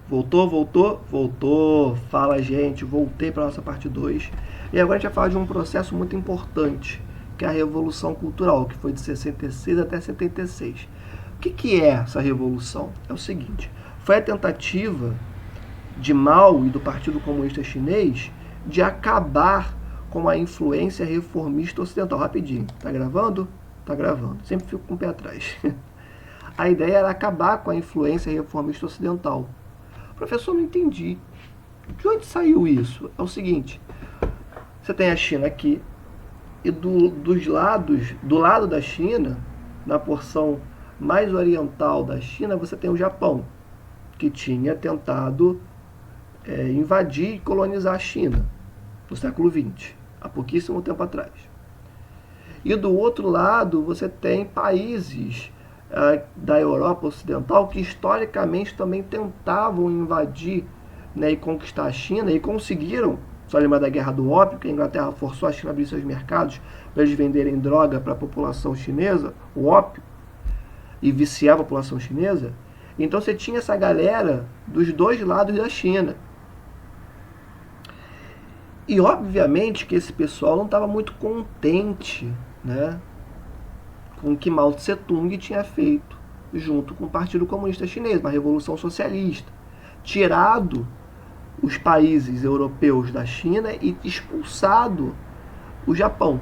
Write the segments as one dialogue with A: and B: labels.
A: Voltou, voltou, voltou. Fala, gente. Voltei para nossa parte 2. E agora a gente vai falar de um processo muito importante, que é a Revolução Cultural, que foi de 66 até 76. O que é essa revolução? É o seguinte: foi a tentativa de Mao e do Partido Comunista Chinês de acabar com a influência reformista ocidental. Rapidinho. Tá gravando? Tá gravando. Sempre fico com o pé atrás. A ideia era acabar com a influência reformista ocidental. Professor, não entendi. De onde saiu isso? É o seguinte: você tem a China aqui, e do lado da China, na porção mais oriental da China, você tem o Japão, que tinha tentado invadir e colonizar a China no século XX, há pouquíssimo tempo atrás. E do outro lado, você tem países da Europa Ocidental que historicamente também tentavam invadir, né, e conquistar a China, e conseguiram. Só lembrar da Guerra do Ópio, que a Inglaterra forçou a China a abrir seus mercados para eles venderem droga para a população chinesa, o ópio, e viciar a população chinesa. Então você tinha essa galera dos dois lados da China. E obviamente que esse pessoal não estava muito contente, né, com o que Mao Tse Tung tinha feito junto com o Partido Comunista Chinês, uma revolução socialista, tirado os países europeus da China e expulsado o Japão.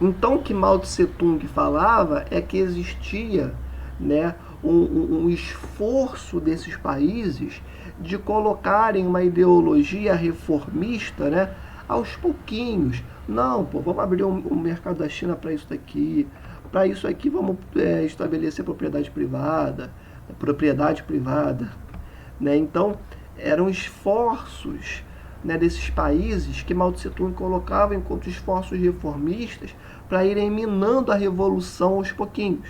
A: Então o que Mao Tse Tung falava é que existia, né, um esforço desses países de colocarem uma ideologia reformista, né, aos pouquinhos. Não, pô, vamos abrir um mercado da China para isso daqui. Para isso aqui vamos estabelecer propriedade privada, né? Então eram esforços, né, desses países que Mao Tse Tung colocava enquanto esforços reformistas para irem minando a revolução aos pouquinhos.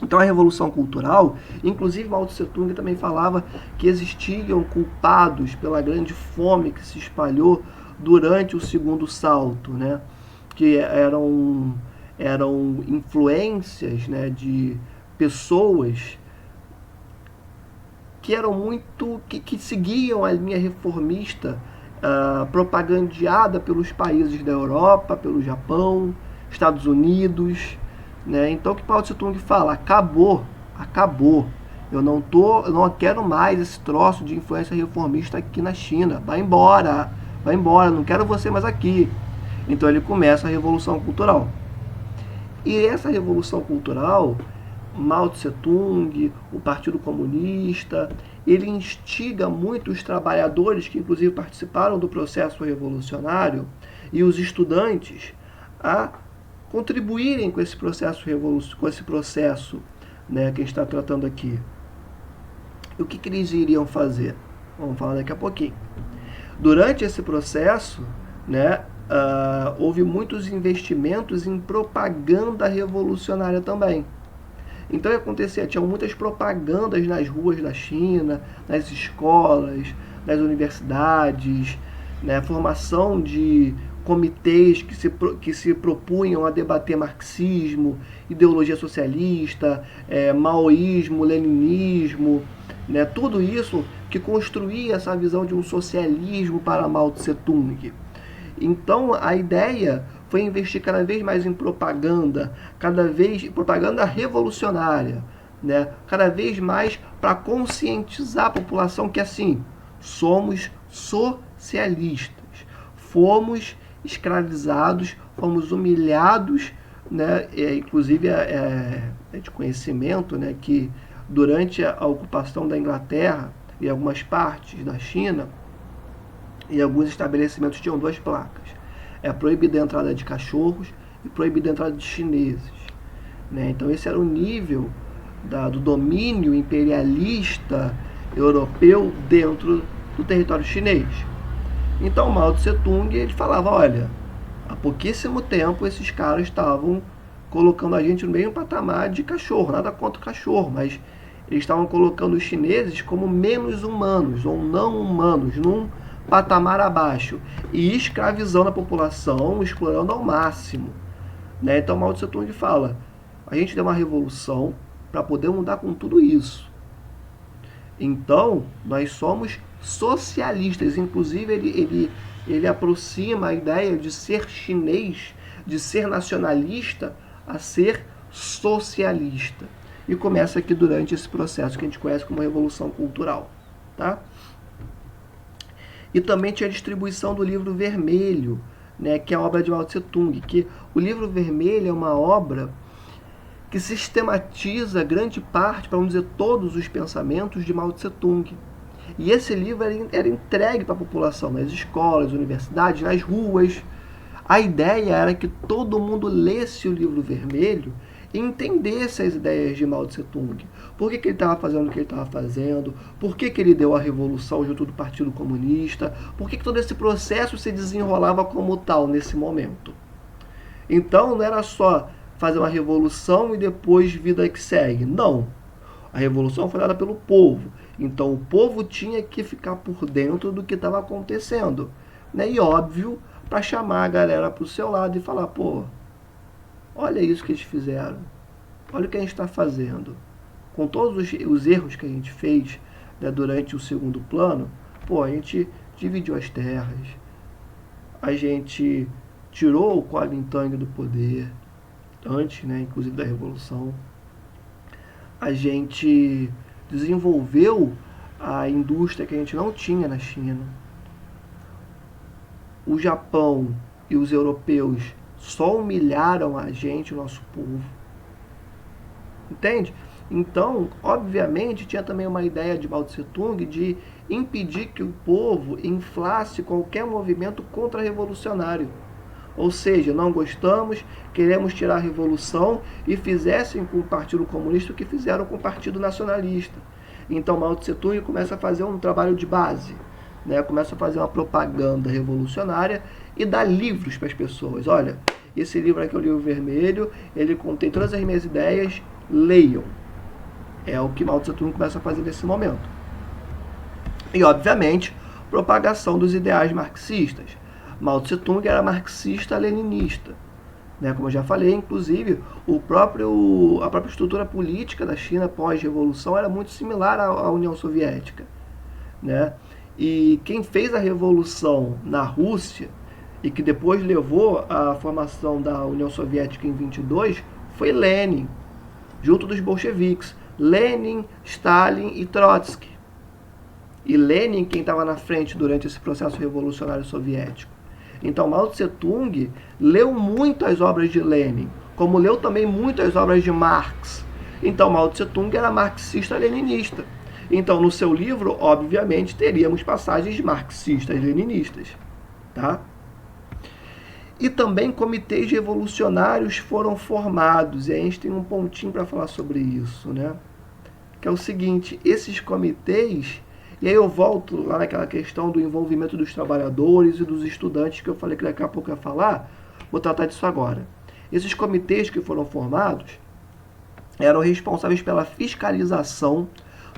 A: Então a Revolução Cultural, inclusive Mao Tse Tung também falava que existiam culpados pela grande fome que se espalhou durante o segundo salto, né? Que eram influências, né, de pessoas que eram muito que seguiam a linha reformista propagandeada pelos países da Europa, pelo Japão, Estados Unidos, né? Então o que Mao Tse Tung fala? Acabou. Eu não quero mais esse troço de influência reformista aqui na China. Vai embora, não quero você mais aqui. Então ele começa a Revolução Cultural. E essa Revolução Cultural, Mao Tse Tung, o Partido Comunista, ele instiga muito os trabalhadores que inclusive participaram do processo revolucionário e os estudantes a contribuírem com esse processo, né, que a gente está tratando aqui. E o que eles iriam fazer? Vamos falar daqui a pouquinho. Durante esse processo, né, houve muitos investimentos em propaganda revolucionária também. Então o que acontecia? Tinham muitas propagandas nas ruas da China, nas escolas, nas universidades, né, formação de comitês que se propunham a debater marxismo, ideologia socialista, maoísmo, leninismo, né, tudo isso que construía essa visão de um socialismo para Mao Tse Tung. Então a ideia foi investir cada vez mais em propaganda, propaganda revolucionária, né, cada vez mais para conscientizar a população que assim, somos socialistas, fomos escravizados, fomos humilhados, né, inclusive é de conhecimento, né, que durante a ocupação da Inglaterra e algumas partes da China, e alguns estabelecimentos tinham duas placas: é proibida a entrada de cachorros e proibida a entrada de chineses, né? Então esse era o nível do domínio imperialista europeu dentro do território chinês. Então Mao Tse Tung, ele falava: olha, há pouquíssimo tempo esses caras estavam colocando a gente no mesmo patamar de cachorro, nada contra o cachorro, mas eles estavam colocando os chineses como menos humanos ou não humanos, num patamar abaixo, e escravizando a população, explorando ao máximo, né? Então Mao Tse Tung fala: a gente deu uma revolução para poder mudar com tudo isso. Então, nós somos socialistas. Inclusive, ele aproxima a ideia de ser chinês, de ser nacionalista, a ser socialista. E começa aqui durante esse processo que a gente conhece como Revolução Cultural. Tá? E também tinha a distribuição do Livro Vermelho, né, que é a obra de Mao Tse Tung, que o Livro Vermelho é uma obra que sistematiza grande parte, para não dizer todos os pensamentos de Mao Tse Tung. E esse livro era entregue para a população, nas escolas, universidades, nas ruas. A ideia era que todo mundo lesse o Livro Vermelho e entendesse as ideias de Mao Tse Tung. Por que ele estava fazendo o que ele estava fazendo, por que ele deu a revolução junto do Partido Comunista, por que todo esse processo se desenrolava como tal nesse momento. Então não era só fazer uma revolução e depois vida que segue. Não. A revolução foi dada pelo povo. Então o povo tinha que ficar por dentro do que estava acontecendo. Né? E óbvio, para chamar a galera para o seu lado e falar, pô, olha isso que eles fizeram. Olha o que a gente está fazendo. Com todos os erros que a gente fez, né, durante o segundo plano, pô, a gente dividiu as terras. A gente tirou o Kuomintang do poder, antes, né, inclusive da Revolução. A gente desenvolveu a indústria que a gente não tinha na China. O Japão e os europeus só humilharam a gente, o nosso povo. Entende? Então, obviamente, tinha também uma ideia de Mao Tse Tung de impedir que o povo inflasse qualquer movimento contra-revolucionário. Ou seja, não gostamos, queremos tirar a revolução e fizessem com o Partido Comunista o que fizeram com o Partido Nacionalista. Então Mao Tse Tung começa a fazer um trabalho de base, né? Começa a fazer uma propaganda revolucionária e dá livros para as pessoas. Olha, esse livro aqui é o Livro Vermelho, ele contém todas as minhas ideias, leiam. É o que Mao Tse Tung começa a fazer nesse momento. E, obviamente, propagação dos ideais marxistas. Mao Tse Tung era marxista-leninista. Né? Como eu já falei, inclusive, a própria estrutura política da China pós-revolução era muito similar à União Soviética. Né? E quem fez a revolução na Rússia, e que depois levou à formação da União Soviética em 22, foi Lenin, junto dos bolcheviques. Lenin, Stalin e Trotsky. E Lenin quem estava na frente durante esse processo revolucionário soviético. Então Mao Tse Tung leu muito as obras de Lenin, como leu também muito as obras de Marx. Então Mao Tse Tung era marxista-leninista. Então no seu livro, obviamente, teríamos passagens marxistas-leninistas. Tá? E também comitês revolucionários foram formados. E a gente tem um pontinho para falar sobre isso, né? Que é o seguinte, esses comitês... E aí eu volto lá naquela questão do envolvimento dos trabalhadores e dos estudantes, que eu falei que daqui a pouco eu ia falar, vou tratar disso agora. Esses comitês que foram formados eram responsáveis pela fiscalização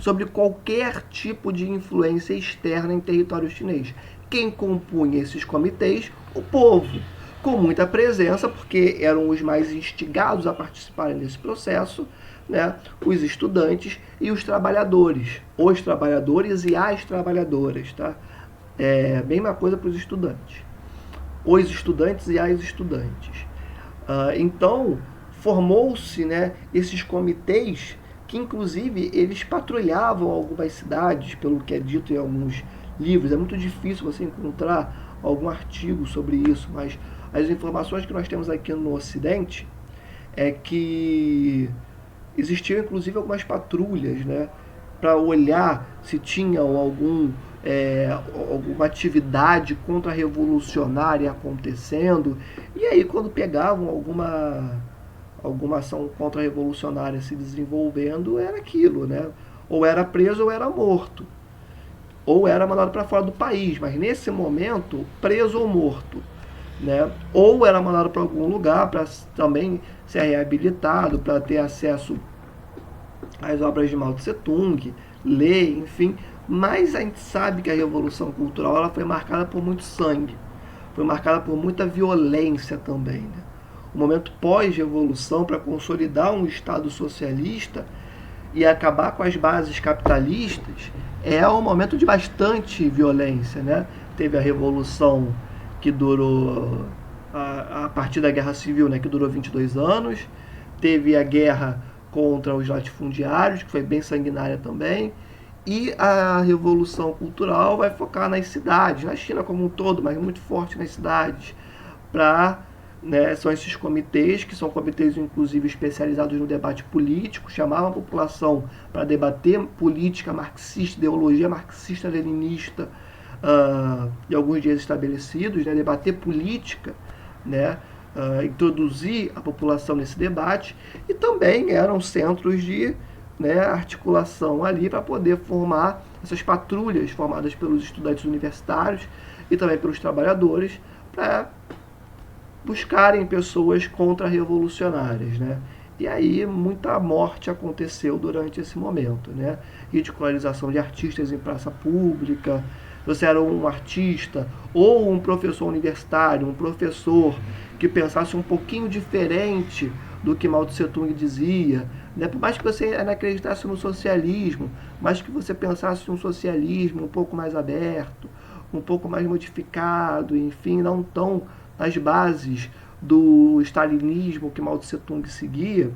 A: sobre qualquer tipo de influência externa em território chinês. Quem compunha esses comitês? O povo, com muita presença, porque eram os mais instigados a participarem desse processo, né? Os estudantes e os trabalhadores e as trabalhadoras, tá? É a mesma coisa para os estudantes. Os estudantes e as estudantes. Então, formou-se, né, esses comitês que, inclusive, eles patrulhavam algumas cidades, pelo que é dito em alguns livros. É muito difícil você encontrar algum artigo sobre isso, mas as informações que nós temos aqui no Ocidente é que existiam inclusive algumas patrulhas, né, para olhar se tinha alguma atividade contra-revolucionária acontecendo. E aí, quando pegavam alguma ação contra-revolucionária se desenvolvendo, era aquilo, né? Ou era preso ou era morto. Ou era mandado para fora do país, mas nesse momento, preso ou morto. Né? Ou era mandado para algum lugar para também ser reabilitado, para ter acesso às obras de Mao Tse Tung, ler, enfim. Mas a gente sabe que a Revolução Cultural ela foi marcada por muito sangue, foi marcada por muita violência também. Né? O momento pós-revolução, para consolidar um Estado socialista, e acabar com as bases capitalistas, é um momento de bastante violência, né? Teve a Revolução que durou, a partir da Guerra Civil, né, que durou 22 anos, teve a guerra contra os latifundiários, que foi bem sanguinária também, e a Revolução Cultural vai focar nas cidades, na China como um todo, mas muito forte nas cidades, para, né, são esses comitês, que são comitês inclusive especializados no debate político, chamavam a população para debater política marxista, ideologia marxista-leninista, em alguns dias estabelecidos, né, debater política, né, introduzir a população nesse debate, e também eram centros de, né, articulação ali para poder formar essas patrulhas formadas pelos estudantes universitários e também pelos trabalhadores para buscarem pessoas contra-revolucionárias, né? E aí muita morte aconteceu durante esse momento, né? Ridicularização de artistas em praça pública. Você era um artista ou um professor universitário, um professor que pensasse um pouquinho diferente do que Mao Tse Tung dizia, né? Por mais que você não acreditasse no socialismo, mas que você pensasse um socialismo um pouco mais aberto, um pouco mais modificado, enfim, não tão nas bases do stalinismo que Mao Tse Tung seguia,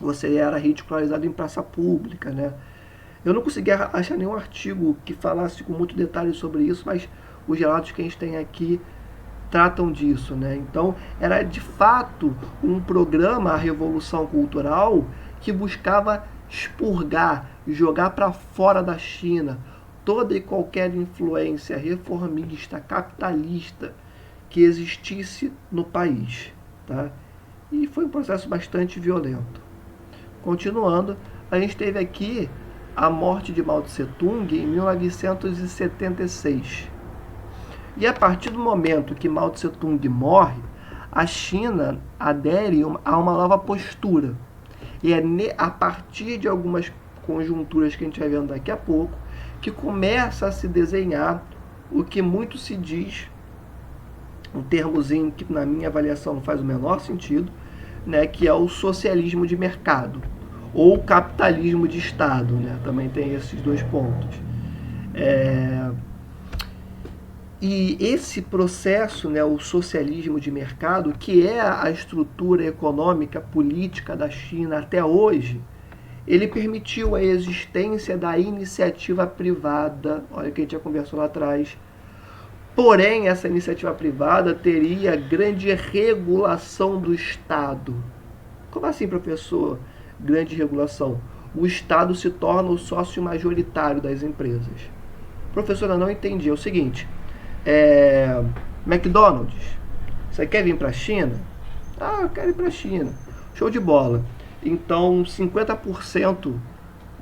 A: você era ridicularizado em praça pública, né? Eu não consegui achar nenhum artigo que falasse com muito detalhe sobre isso, mas os relatos que a gente tem aqui tratam disso, né? Então, era de fato um programa, a Revolução Cultural, que buscava expurgar, jogar para fora da China toda e qualquer influência reformista, capitalista que existisse no país, tá? E foi um processo bastante violento. Continuando, a gente teve aqui a morte de Mao Tse Tung em 1976. E a partir do momento que Mao Tse Tung morre, a China adere a uma nova postura. E é a partir de algumas conjunturas que a gente vai vendo daqui a pouco que começa a se desenhar o que muito se diz, um termozinho que na minha avaliação não faz o menor sentido, né, que é o socialismo de mercado ou capitalismo de Estado, né? Também tem esses dois pontos. E esse processo, né, o socialismo de mercado, que é a estrutura econômica política da China até hoje, ele permitiu a existência da iniciativa privada, olha o que a gente já conversou lá atrás. Porém, essa iniciativa privada teria grande regulação do Estado. Como assim, professor? Grande regulação. O Estado se torna o sócio majoritário das empresas. Professora, não entendi. É o seguinte, McDonald's, você quer vir para a China? Ah, eu quero ir para a China. Show de bola. Então, 50%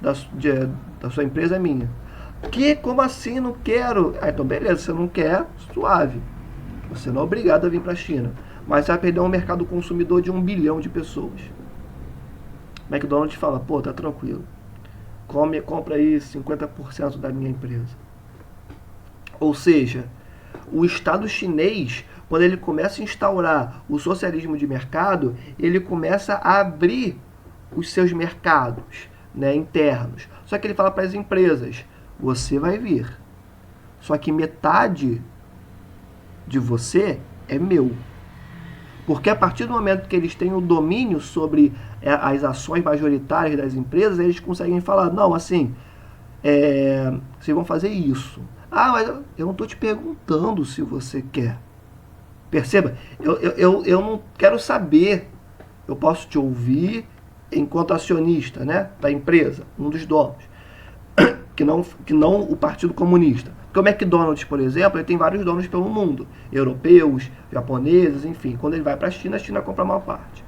A: da sua empresa é minha. Que? Como assim? Não quero. Ah, então beleza, você não quer, suave. Você não é obrigado a vir para a China. Mas você vai perder um mercado consumidor de 1 bilhão de pessoas. McDonald's fala, pô, tá tranquilo. Compra aí 50% da minha empresa. Ou seja, o Estado chinês, quando ele começa a instaurar o socialismo de mercado, ele começa a abrir os seus mercados, né, internos. Só que ele fala para as empresas, você vai vir. Só que metade de você é meu. Porque a partir do momento que eles têm o domínio sobre as ações majoritárias das empresas, eles conseguem falar, não, assim, vocês vão fazer isso. Ah, mas eu não estou te perguntando se você quer. Perceba, eu não quero saber. Eu posso te ouvir enquanto acionista, né, da empresa, um dos donos, que não o Partido Comunista. Porque o McDonald's, por exemplo, ele tem vários donos pelo mundo, europeus, japoneses, enfim. Quando ele vai para a China compra a maior parte.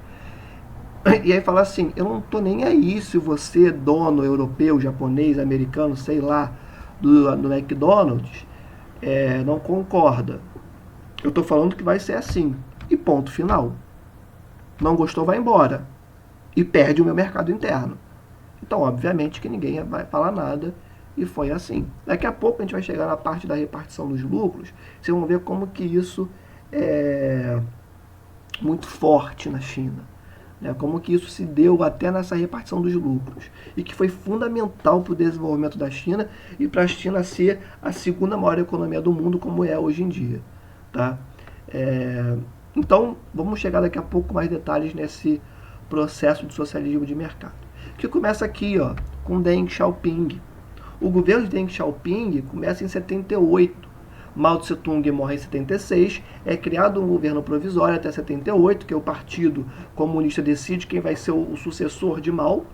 A: E aí fala assim, eu não estou nem aí se você é dono europeu, japonês, americano, sei lá, do McDonald's, não concorda. Eu estou falando que vai ser assim. E ponto final. Não gostou, vai embora. E perde o meu mercado interno. Então, obviamente que ninguém vai falar nada. E foi assim. Daqui a pouco a gente vai chegar na parte da repartição dos lucros. Vocês vão ver como que isso é muito forte na China. né, como que isso se deu até nessa repartição dos lucros, e que foi fundamental para o desenvolvimento da China e para a China ser a segunda maior economia do mundo, como é hoje em dia. Tá? Então, vamos chegar daqui a pouco mais detalhes nesse processo de socialismo de mercado, que começa aqui, ó, com Deng Xiaoping. O governo de Deng Xiaoping começa em 78. Mao Tse-tung morre em 76, é criado um governo provisório até 78, que é o Partido Comunista decide quem vai ser o sucessor de Mao,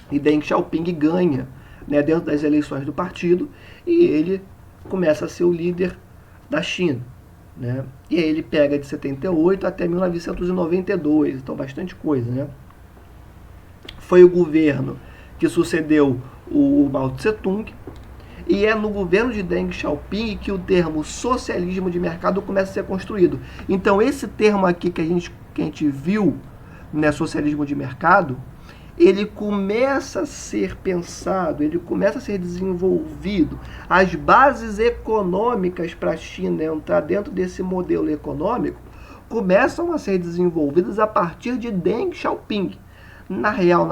A: e Deng Xiaoping ganha, né, dentro das eleições do partido, e ele começa a ser o líder da China. Né? E aí ele pega de 78 até 1992, então bastante coisa. Né? Foi o governo que sucedeu o Mao Tse-tung, e é no governo de Deng Xiaoping que o termo socialismo de mercado começa a ser construído. Então esse termo aqui que a gente viu, né, socialismo de mercado, ele começa a ser pensado, ele começa a ser desenvolvido. As bases econômicas para a China entrar dentro desse modelo econômico começam a ser desenvolvidas a partir de Deng Xiaoping. Na real,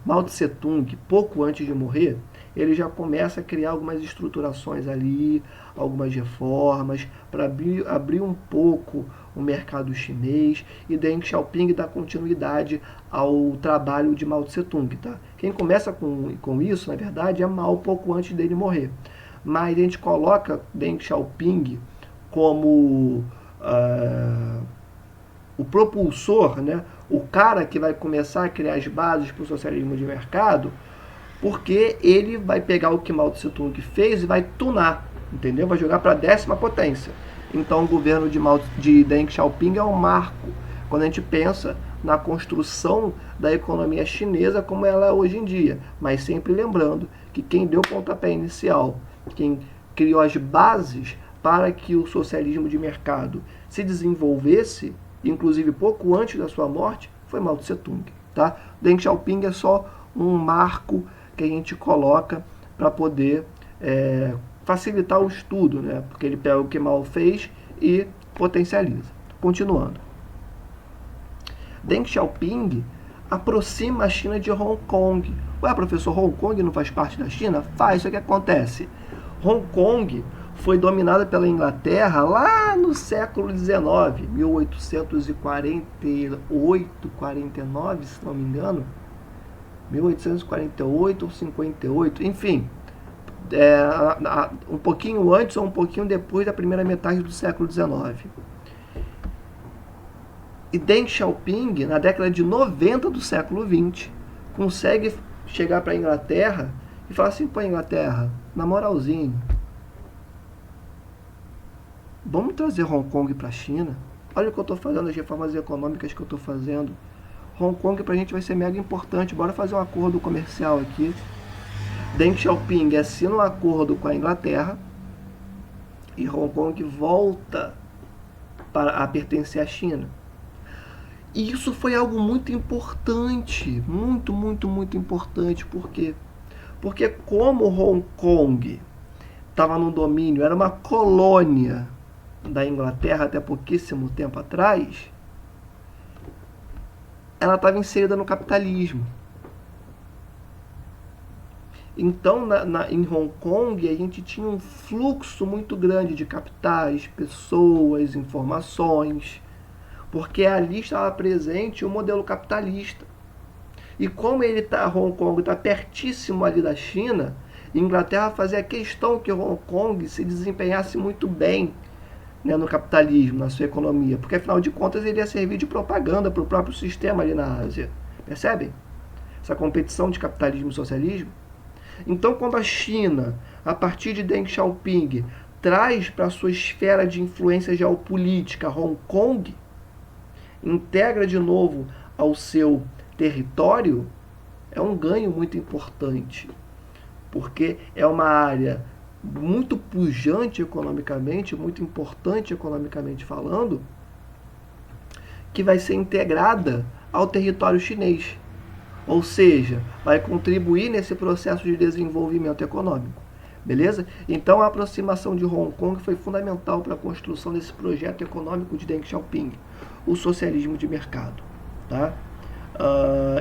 A: Mao Tse-tung, pouco antes de morrer, ele já começa a criar algumas estruturações ali, algumas reformas, para abrir um pouco o mercado chinês, e Deng Xiaoping dá continuidade ao trabalho de Mao Tse-tung. Tá? Quem começa com isso, na verdade, é Mao pouco antes dele morrer. Mas a gente coloca Deng Xiaoping como o propulsor, né? O cara que vai começar a criar as bases para o socialismo de mercado, porque ele vai pegar o que Mao Tse-tung fez e vai tunar, entendeu? Vai jogar para a 10ª potência. Então o governo de Deng Xiaoping é um marco quando a gente pensa na construção da economia chinesa como ela é hoje em dia. Mas sempre lembrando que quem deu o pontapé inicial, quem criou as bases para que o socialismo de mercado se desenvolvesse, inclusive pouco antes da sua morte, foi Mao Tse-tung. Tá? Deng Xiaoping é só um marco que a gente coloca para poder facilitar o estudo, né? Porque ele pega o que Mao fez e potencializa. Continuando. Deng Xiaoping aproxima a China de Hong Kong. Ué, professor, Hong Kong não faz parte da China? Faz. Isso que acontece. Hong Kong foi dominada pela Inglaterra lá no século XIX, 1848, 49, se não me engano, 1848 ou 58, enfim, um pouquinho antes ou um pouquinho depois da primeira metade do século XIX. E Deng Xiaoping, na década de 90 do século XX, consegue chegar para a Inglaterra e falar assim: pô, Inglaterra, na moralzinho, vamos trazer Hong Kong para a China? Olha o que eu estou fazendo, as reformas econômicas que eu estou fazendo. Hong Kong para a gente vai ser mega importante, bora fazer um acordo comercial aqui. Deng Xiaoping assina um acordo com a Inglaterra e Hong Kong volta a pertencer à China. E isso foi algo muito importante, muito importante. Por quê? Porque como Hong Kong estava no domínio, era uma colônia da Inglaterra até pouquíssimo tempo atrás, ela estava inserida no capitalismo. Então, em Hong Kong, a gente tinha um fluxo muito grande de capitais, pessoas, informações, porque ali estava presente o modelo capitalista. E como Hong Kong está pertíssimo ali da China, a Inglaterra fazia questão que Hong Kong se desempenhasse muito bem, né, no capitalismo, na sua economia, porque afinal de contas ele ia servir de propaganda para o próprio sistema ali na Ásia. Percebem? Essa competição de capitalismo e socialismo. Então, quando a China, a partir de Deng Xiaoping, traz para a sua esfera de influência geopolítica Hong Kong, integra de novo ao seu território, é um ganho muito importante, porque é uma área muito pujante economicamente, muito importante economicamente falando, que vai ser integrada ao território chinês. Ou seja, vai contribuir nesse processo de desenvolvimento econômico. Beleza? Então a aproximação de Hong Kong foi fundamental para a construção desse projeto econômico de Deng Xiaoping, o socialismo de mercado. tá?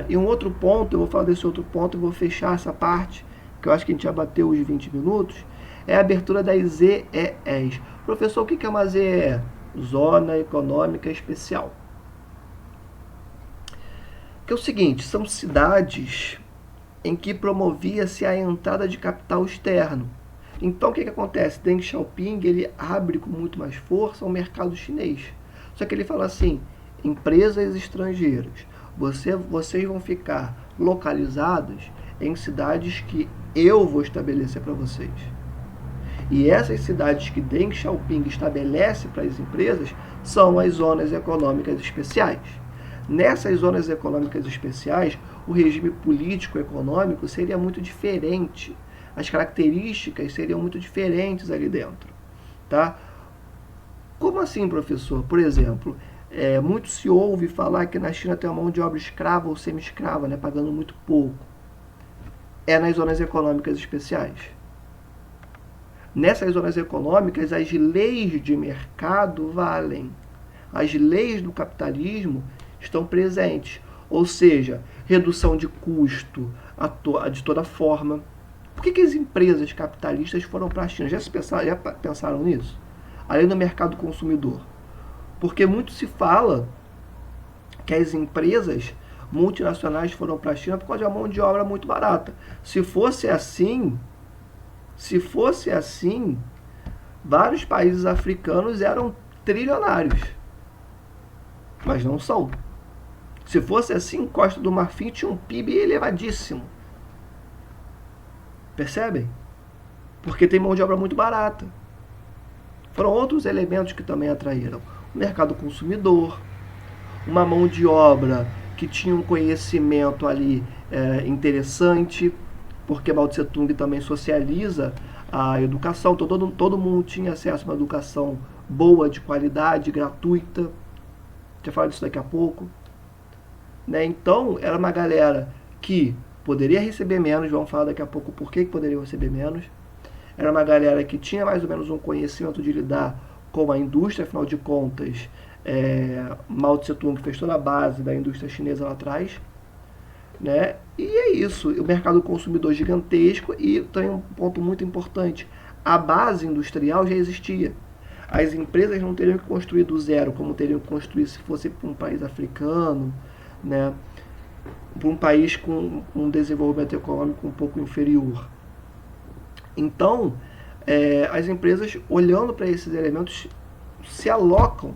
A: E um outro ponto, eu vou falar desse outro ponto, eu vou fechar essa parte, que eu acho que a gente já bateu os 20 minutos, é a abertura das ZEEs. Professor, o que é uma ZEE? Zona Econômica Especial. Que é o seguinte, são cidades em que promovia-se a entrada de capital externo. Então, o que acontece? Deng Xiaoping ele abre com muito mais força o mercado chinês. Só que ele fala assim, empresas estrangeiras, vocês vão ficar localizadas em cidades que eu vou estabelecer para vocês. E essas cidades que Deng Xiaoping estabelece para as empresas são as zonas econômicas especiais. Nessas zonas econômicas especiais, o regime político-econômico seria muito diferente. As características seriam muito diferentes ali dentro. Tá? Como assim, professor? Por exemplo, muito se ouve falar que na China tem uma mão de obra escrava ou semi-escrava, né, pagando muito pouco. É nas zonas econômicas especiais. Nessas zonas econômicas, as leis de mercado valem. As leis do capitalismo estão presentes. Ou seja, redução de custo de toda forma. Por que as empresas capitalistas foram para a China? Já pensaram nisso? Além do mercado consumidor. Porque muito se fala que as empresas multinacionais foram para a China por causa de uma mão de obra muito barata. Se fosse assim, vários países africanos eram trilionários. Mas não são. Se fosse assim, Costa do Marfim tinha um PIB elevadíssimo. Percebem? Porque tem mão de obra muito barata. Foram outros elementos que também atraíram. O mercado consumidor, uma mão de obra que tinha um conhecimento ali interessante, porque Mao Tse Tung também socializa a educação, todo mundo tinha acesso a uma educação boa, de qualidade, gratuita. A gente vai falar disso daqui a pouco. Né? Então, era uma galera que poderia receber menos, vamos falar daqui a pouco por que poderia receber menos. Era uma galera que tinha mais ou menos um conhecimento de lidar com a indústria, afinal de contas, Mao Tse Tung fez toda a base da indústria chinesa lá atrás. Né? E é isso, o mercado consumidor gigantesco e tem um ponto muito importante, a base industrial já existia. As empresas não teriam que construir do zero, como teriam que construir se fosse para um país africano, né? Para um país com um desenvolvimento econômico um pouco inferior. Então, as empresas, olhando para esses elementos, se alocam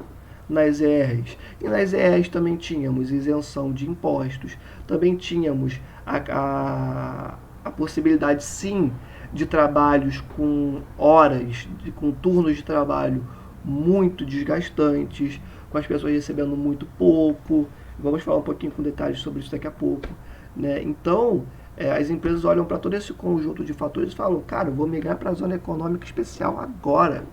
A: nas ERs. E nas ERs também tínhamos isenção de impostos, também tínhamos a possibilidade, sim, de trabalhos com horas, com turnos de trabalho muito desgastantes, com as pessoas recebendo muito pouco. Vamos falar um pouquinho com detalhes sobre isso daqui a pouco. Né? Então, as empresas olham para todo esse conjunto de fatores e falam, cara, eu vou migrar para a zona econômica especial agora.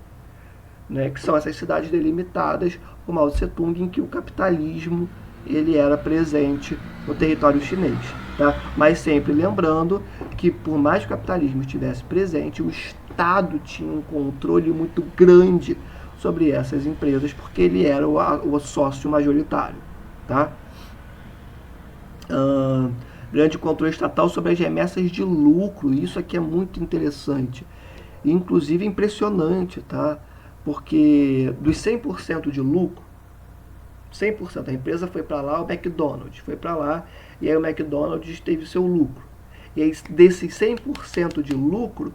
A: Né? Que são essas cidades delimitadas por Mao Tse Tung, em que o capitalismo ele era presente no território chinês. Tá? Mas sempre lembrando que, por mais que o capitalismo estivesse presente, o Estado tinha um controle muito grande sobre essas empresas, porque ele era o sócio majoritário. Tá? Grande controle estatal sobre as remessas de lucro. Isso aqui é muito interessante. Inclusive impressionante, tá? Porque dos 100% de lucro, 100%, a empresa foi para lá, o McDonald's foi para lá, e aí o McDonald's teve seu lucro. E aí, desses 100% de lucro,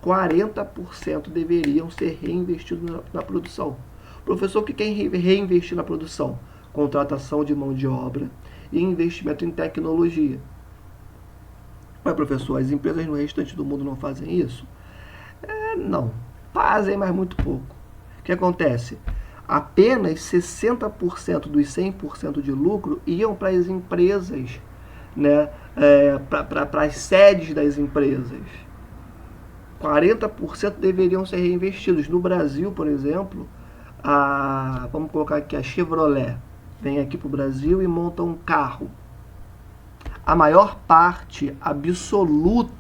A: 40% deveriam ser reinvestidos na produção. Professor, o que é reinvestir na produção? Contratação de mão de obra e investimento em tecnologia. Mas, professor, as empresas no restante do mundo não fazem isso? Não, fazem, mas muito pouco. O que acontece? Apenas 60% dos 100% de lucro iam para as empresas, né? Para as sedes das empresas. 40% deveriam ser reinvestidos. No Brasil, por exemplo, vamos colocar aqui a Chevrolet. Vem aqui para o Brasil e monta um carro. A maior parte absoluta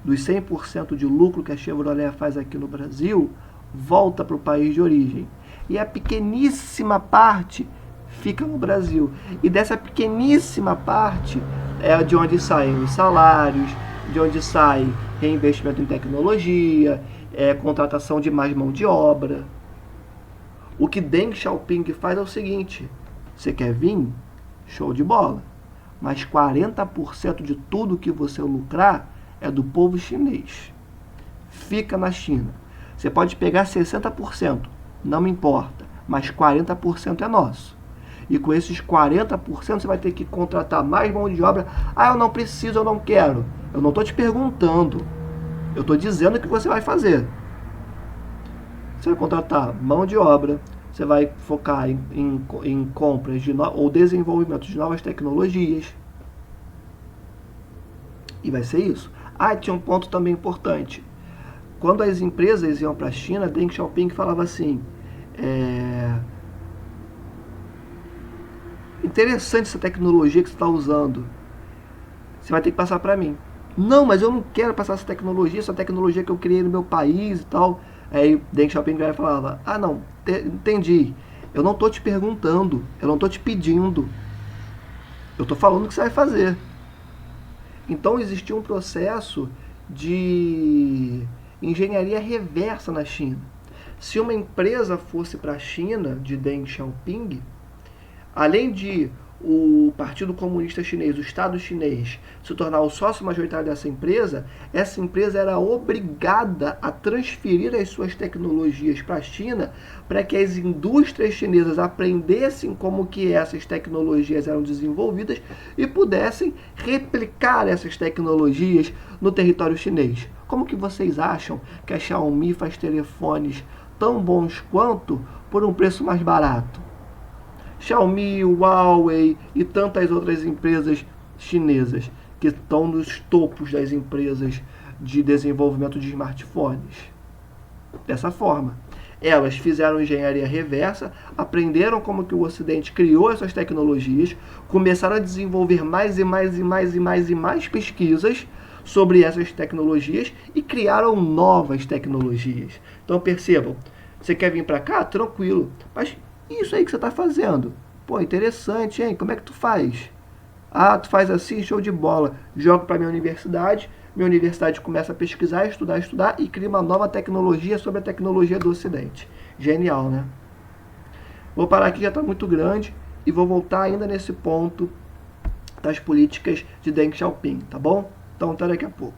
A: dos 100% de lucro que a Chevrolet faz aqui no Brasil volta para o país de origem. E a pequeníssima parte fica no Brasil. E dessa pequeníssima parte é de onde saem os salários, de onde sai reinvestimento em tecnologia, contratação de mais mão de obra. O que Deng Xiaoping faz é o seguinte: você quer vir? Show de bola. Mas 40% de tudo que você lucrar é do povo chinês. Fica na China. Você pode pegar 60%, não me importa, mas 40% é nosso. E com esses 40% você vai ter que contratar mais mão de obra. Ah, eu não preciso, eu não quero. Eu não estou te perguntando. Eu estou dizendo o que você vai fazer. Você vai contratar mão de obra, você vai focar em compras ou desenvolvimento de novas tecnologias. E vai ser isso. Ah, tinha um ponto também importante. Quando as empresas iam para a China, Deng Xiaoping falava assim: interessante essa tecnologia que você está usando. Você vai ter que passar para mim. Não, mas eu não quero passar essa tecnologia que eu criei no meu país e tal. Aí Deng Xiaoping falava: ah, não, entendi. Eu não estou te perguntando, eu não estou te pedindo. Eu estou falando o que você vai fazer. Então existia um processo de engenharia reversa na China. Se uma empresa fosse para a China, de Deng Xiaoping, além de o Partido Comunista Chinês, o Estado chinês, se tornar o sócio majoritário dessa empresa, essa empresa era obrigada a transferir as suas tecnologias para a China, para que as indústrias chinesas aprendessem como que essas tecnologias eram desenvolvidas e pudessem replicar essas tecnologias no território chinês. Como que vocês acham que a Xiaomi faz telefones tão bons quanto por um preço mais barato? Xiaomi, Huawei e tantas outras empresas chinesas que estão nos topos das empresas de desenvolvimento de smartphones. Dessa forma, elas fizeram engenharia reversa, aprenderam como que o Ocidente criou essas tecnologias, começaram a desenvolver mais pesquisas sobre essas tecnologias e criaram novas tecnologias. Então percebam, você quer vir para cá? Tranquilo, mas isso aí que você está fazendo, pô, interessante, hein? Como é que tu faz? Ah, tu faz assim, show de bola. Jogo para minha universidade começa a pesquisar, estudar e cria uma nova tecnologia sobre a tecnologia do Ocidente. Genial, né? Vou parar aqui, já está muito grande, e vou voltar ainda nesse ponto das políticas de Deng Xiaoping, tá bom? Então até daqui a pouco.